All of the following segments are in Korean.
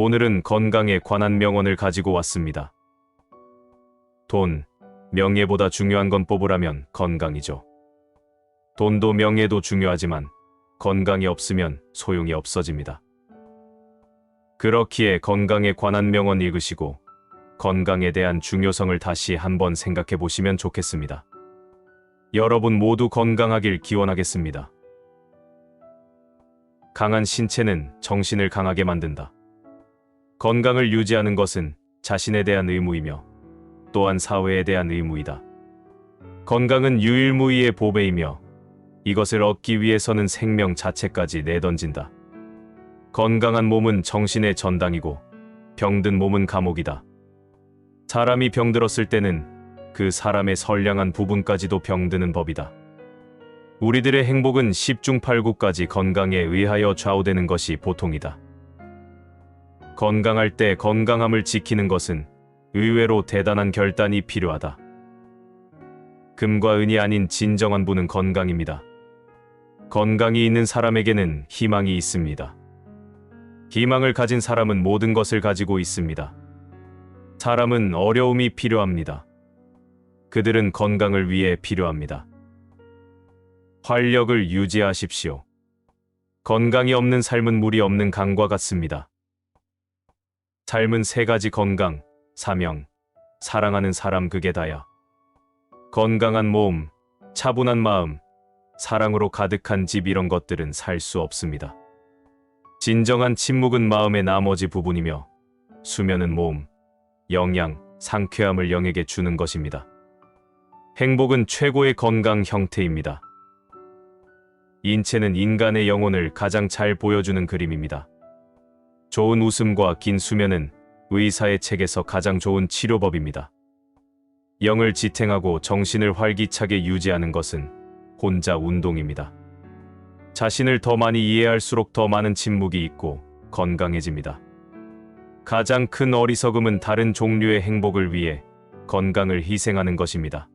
오늘은 건강에 관한 명언을 가지고 왔습니다. 돈, 명예보다 중요한 건 뽑으라면 건강이죠. 돈도 명예도 중요하지만 건강이 없으면 소용이 없어집니다. 그렇기에 건강에 관한 명언 읽으시고 건강에 대한 중요성을 다시 한번 생각해 보시면 좋겠습니다. 여러분 모두 건강하길 기원하겠습니다. 강한 신체는 정신을 강하게 만든다. 건강을 유지하는 것은 자신에 대한 의무이며 또한 사회에 대한 의무이다. 건강은 유일무이의 보배이며 이것을 얻기 위해서는 생명 자체까지 내던진다. 건강한 몸은 정신의 전당이고 병든 몸은 감옥이다. 사람이 병들었을 때는 그 사람의 선량한 부분까지도 병드는 법이다. 우리들의 행복은 10중 8구까지 건강에 의하여 좌우되는 것이 보통이다. 건강할 때 건강함을 지키는 것은 의외로 대단한 결단이 필요하다. 금과 은이 아닌 진정한 부는 건강입니다. 건강이 있는 사람에게는 희망이 있습니다. 희망을 가진 사람은 모든 것을 가지고 있습니다. 사람은 어려움이 필요합니다. 그들은 건강을 위해 필요합니다. 활력을 유지하십시오. 건강이 없는 삶은 물이 없는 강과 같습니다. 삶은 세 가지 건강, 사명, 사랑하는 사람 그게 다야. 건강한 몸, 차분한 마음, 사랑으로 가득한 집 이런 것들은 살 수 없습니다. 진정한 침묵은 마음의 나머지 부분이며 수면은 몸, 영양, 상쾌함을 영에게 주는 것입니다. 행복은 최고의 건강 형태입니다. 인체는 인간의 영혼을 가장 잘 보여주는 그림입니다. 좋은 웃음과 긴 수면은 의사의 책에서 가장 좋은 치료법입니다. 영을 지탱하고 정신을 활기차게 유지하는 것은 혼자 운동입니다. 자신을 더 많이 이해할수록 더 많은 침묵이 있고 건강해집니다. 가장 큰 어리석음은 다른 종류의 행복을 위해 건강을 희생하는 것입니다.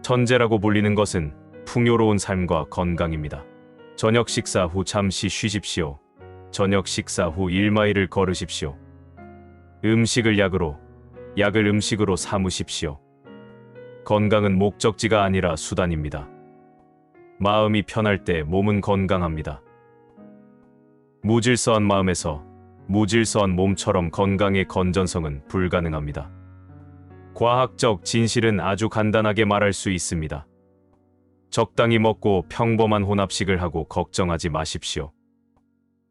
천재라고 불리는 것은 풍요로운 삶과 건강입니다. 저녁 식사 후 잠시 쉬십시오. 저녁 식사 후 1마일을 걸으십시오. 음식을 약으로, 약을 음식으로 삼으십시오. 건강은 목적지가 아니라 수단입니다. 마음이 편할 때 몸은 건강합니다. 무질서한 마음에서 무질서한 몸처럼 건강의 건전성은 불가능합니다. 과학적 진실은 아주 간단하게 말할 수 있습니다. 적당히 먹고 평범한 혼합식을 하고 걱정하지 마십시오.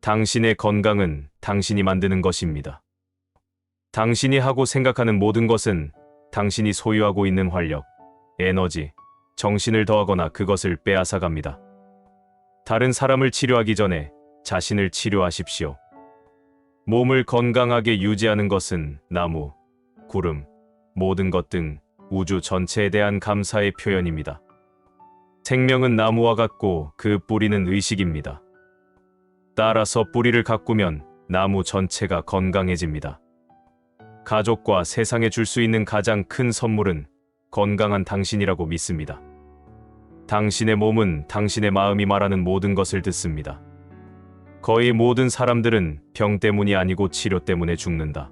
당신의 건강은 당신이 만드는 것입니다. 당신이 하고 생각하는 모든 것은 당신이 소유하고 있는 활력, 에너지, 정신을 더하거나 그것을 빼앗아갑니다. 다른 사람을 치료하기 전에 자신을 치료하십시오. 몸을 건강하게 유지하는 것은 나무, 구름, 모든 것 등 우주 전체에 대한 감사의 표현입니다. 생명은 나무와 같고 그 뿌리는 의식입니다. 따라서 뿌리를 가꾸면 나무 전체가 건강해집니다. 가족과 세상에 줄 수 있는 가장 큰 선물은 건강한 당신이라고 믿습니다. 당신의 몸은 당신의 마음이 말하는 모든 것을 듣습니다. 거의 모든 사람들은 병 때문이 아니고 치료 때문에 죽는다.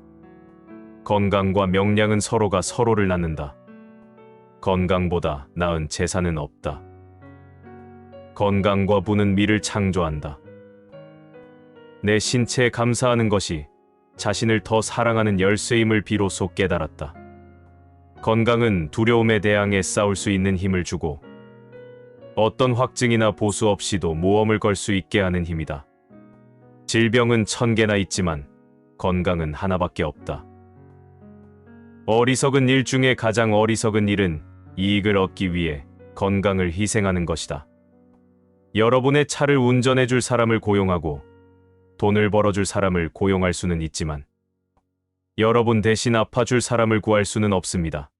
건강과 명량은 서로가 서로를 낳는다. 건강보다 나은 재산은 없다. 건강과 부는 미를 창조한다. 내 신체에 감사하는 것이 자신을 더 사랑하는 열쇠임을 비로소 깨달았다. 건강은 두려움에 대항해 싸울 수 있는 힘을 주고 어떤 확증이나 보수 없이도 모험을 걸 수 있게 하는 힘이다. 질병은 1000개나 있지만 건강은 하나밖에 없다. 어리석은 일 중에 가장 어리석은 일은 이익을 얻기 위해 건강을 희생하는 것이다. 여러분의 차를 운전해 줄 사람을 고용하고 돈을 벌어줄 사람을 고용할 수는 있지만 여러분 대신 아파줄 사람을 구할 수는 없습니다.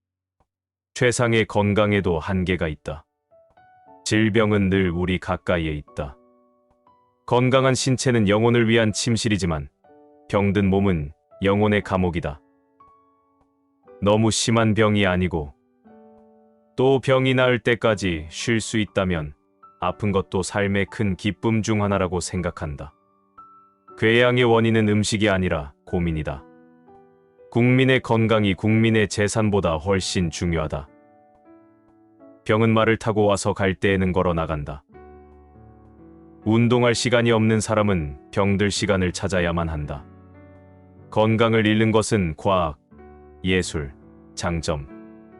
최상의 건강에도 한계가 있다. 질병은 늘 우리 가까이에 있다. 건강한 신체는 영혼을 위한 침실이지만 병든 몸은 영혼의 감옥이다. 너무 심한 병이 아니고 또 병이 나을 때까지 쉴 수 있다면 아픈 것도 삶의 큰 기쁨 중 하나라고 생각한다. 궤양의 원인은 음식이 아니라 고민이다. 국민의 건강이 국민의 재산보다 훨씬 중요하다. 병은 말을 타고 와서 갈 때에는 걸어 나간다. 운동할 시간이 없는 사람은 병들 시간을 찾아야만 한다. 건강을 잃는 것은 과학, 예술, 장점,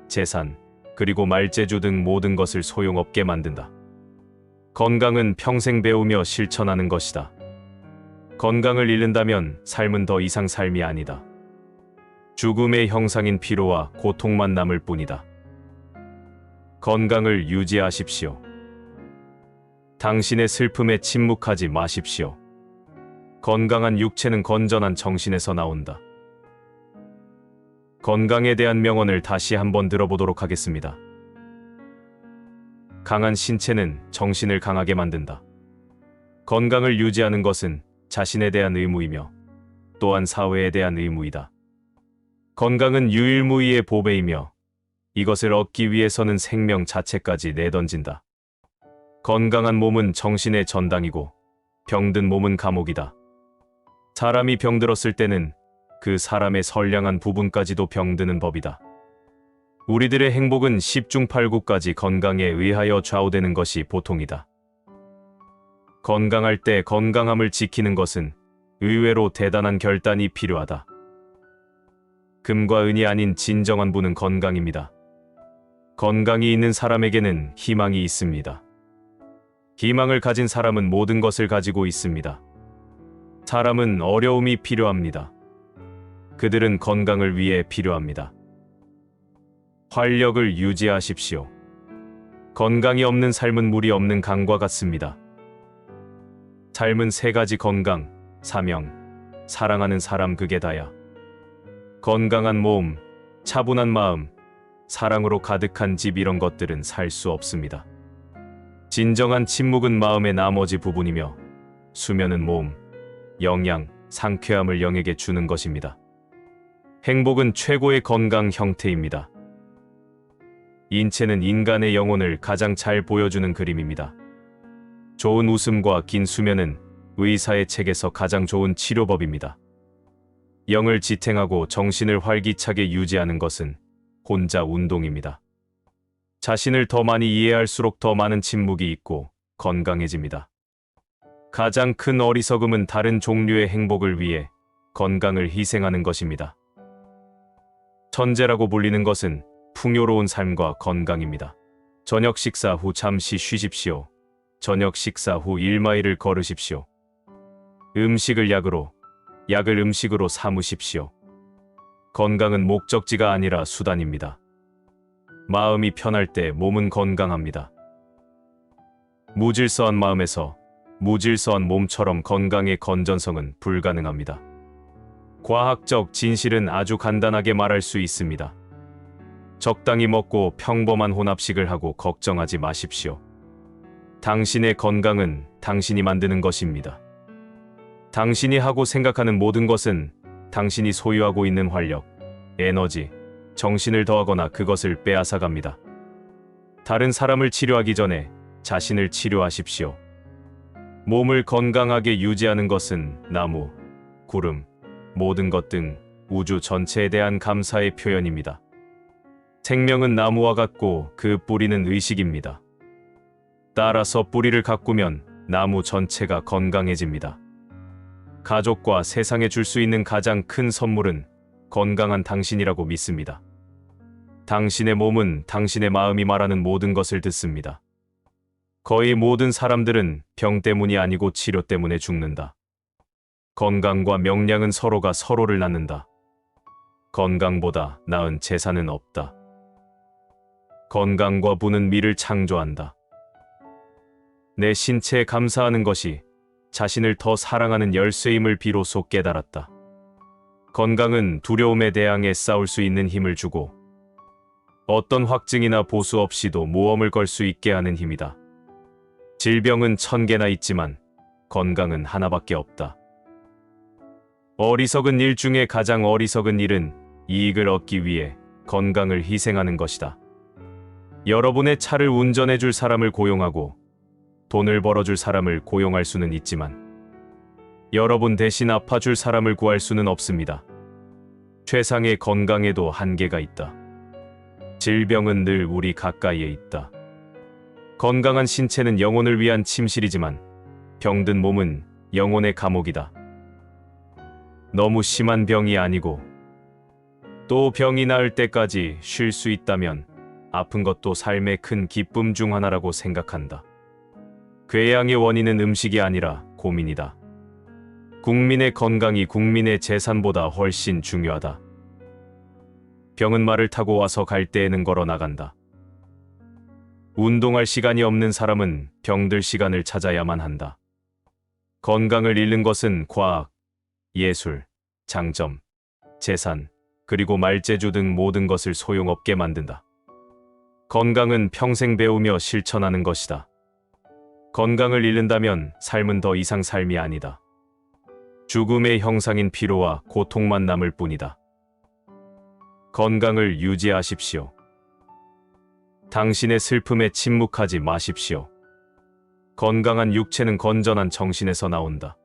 재산, 그리고 말재주 등 모든 것을 소용없게 만든다. 건강은 평생 배우며 실천하는 것이다. 건강을 잃는다면 삶은 더 이상 삶이 아니다. 죽음의 형상인 피로와 고통만 남을 뿐이다. 건강을 유지하십시오. 당신의 슬픔에 침묵하지 마십시오. 건강한 육체는 건전한 정신에서 나온다. 건강에 대한 명언을 다시 한번 들어보도록 하겠습니다. 강한 신체는 정신을 강하게 만든다. 건강을 유지하는 것은 자신에 대한 의무이며 또한 사회에 대한 의무이다. 건강은 유일무이의 보배이며 이것을 얻기 위해서는 생명 자체까지 내던진다. 건강한 몸은 정신의 전당이고 병든 몸은 감옥이다. 사람이 병들었을 때는 그 사람의 선량한 부분까지도 병드는 법이다. 우리들의 행복은 10중 8구까지 건강에 의하여 좌우되는 것이 보통이다. 건강할 때 건강함을 지키는 것은 의외로 대단한 결단이 필요하다. 금과 은이 아닌 진정한 부는 건강입니다. 건강이 있는 사람에게는 희망이 있습니다. 희망을 가진 사람은 모든 것을 가지고 있습니다. 사람은 어려움이 필요합니다. 그들은 건강을 위해 필요합니다. 활력을 유지하십시오. 건강이 없는 삶은 물이 없는 강과 같습니다. 삶은 세 가지: 건강, 사명, 사랑하는 사람, 그게 다야. 건강한 몸, 차분한 마음, 사랑으로 가득한 집, 이런 것들은 살 수 없습니다. 진정한 침묵은 마음의 나머지 부분이며 수면은 몸, 영양, 상쾌함을 영에게 주는 것입니다. 행복은 최고의 건강 형태입니다. 인체는 인간의 영혼을 가장 잘 보여주는 그림입니다. 좋은 웃음과 긴 수면은 의사의 책에서 가장 좋은 치료법입니다. 영을 지탱하고 정신을 활기차게 유지하는 것은 혼자 운동입니다. 자신을 더 많이 이해할수록 더 많은 침묵이 있고 건강해집니다. 가장 큰 어리석음은 다른 종류의 행복을 위해 건강을 희생하는 것입니다. 천재라고 불리는 것은 풍요로운 삶과 건강입니다. 저녁 식사 후 잠시 쉬십시오. 저녁 식사 후 1마일을 걸으십시오. 음식을 약으로, 약을 음식으로 삼으십시오. 건강은 목적지가 아니라 수단입니다. 마음이 편할 때 몸은 건강합니다. 무질서한 마음에서 무질서한 몸처럼 건강의 건전성은 불가능합니다. 과학적 진실은 아주 간단하게 말할 수 있습니다. 적당히 먹고 평범한 혼합식을 하고 걱정하지 마십시오. 당신의 건강은 당신이 만드는 것입니다. 당신이 하고 생각하는 모든 것은 당신이 소유하고 있는 활력, 에너지, 정신을 더하거나 그것을 빼앗아갑니다. 다른 사람을 치료하기 전에 자신을 치료하십시오. 몸을 건강하게 유지하는 것은 나무, 구름, 모든 것 등 우주 전체에 대한 감사의 표현입니다. 생명은 나무와 같고 그 뿌리는 의식입니다. 따라서 뿌리를 가꾸면 나무 전체가 건강해집니다. 가족과 세상에 줄 수 있는 가장 큰 선물은 건강한 당신이라고 믿습니다. 당신의 몸은 당신의 마음이 말하는 모든 것을 듣습니다. 거의 모든 사람들은 병 때문이 아니고 치료 때문에 죽는다. 건강과 명량은 서로가 서로를 낳는다. 건강보다 나은 재산은 없다. 건강과 부는 미를 창조한다. 내 신체에 감사하는 것이 자신을 더 사랑하는 열쇠임을 비로소 깨달았다. 건강은 두려움에 대항해 싸울 수 있는 힘을 주고 어떤 확증이나 보수 없이도 모험을 걸 수 있게 하는 힘이다. 질병은 1000개나 있지만 건강은 하나밖에 없다. 어리석은 일 중에 가장 어리석은 일은 이익을 얻기 위해 건강을 희생하는 것이다. 여러분의 차를 운전해 줄 사람을 고용하고 돈을 벌어줄 사람을 고용할 수는 있지만 여러분 대신 아파줄 사람을 구할 수는 없습니다. 최상의 건강에도 한계가 있다. 질병은 늘 우리 가까이에 있다. 건강한 신체는 영혼을 위한 침실이지만 병든 몸은 영혼의 감옥이다. 너무 심한 병이 아니고 또 병이 나을 때까지 쉴 수 있다면 아픈 것도 삶의 큰 기쁨 중 하나라고 생각한다. 궤양의 원인은 음식이 아니라 고민이다. 국민의 건강이 국민의 재산보다 훨씬 중요하다. 병은 말을 타고 와서 갈 때에는 걸어 나간다. 운동할 시간이 없는 사람은 병들 시간을 찾아야만 한다. 건강을 잃는 것은 과학, 예술, 장점, 재산, 그리고 말재주 등 모든 것을 소용없게 만든다. 건강은 평생 배우며 실천하는 것이다. 건강을 잃는다면 삶은 더 이상 삶이 아니다. 죽음의 형상인 피로와 고통만 남을 뿐이다. 건강을 유지하십시오. 당신의 슬픔에 침묵하지 마십시오. 건강한 육체는 건전한 정신에서 나온다.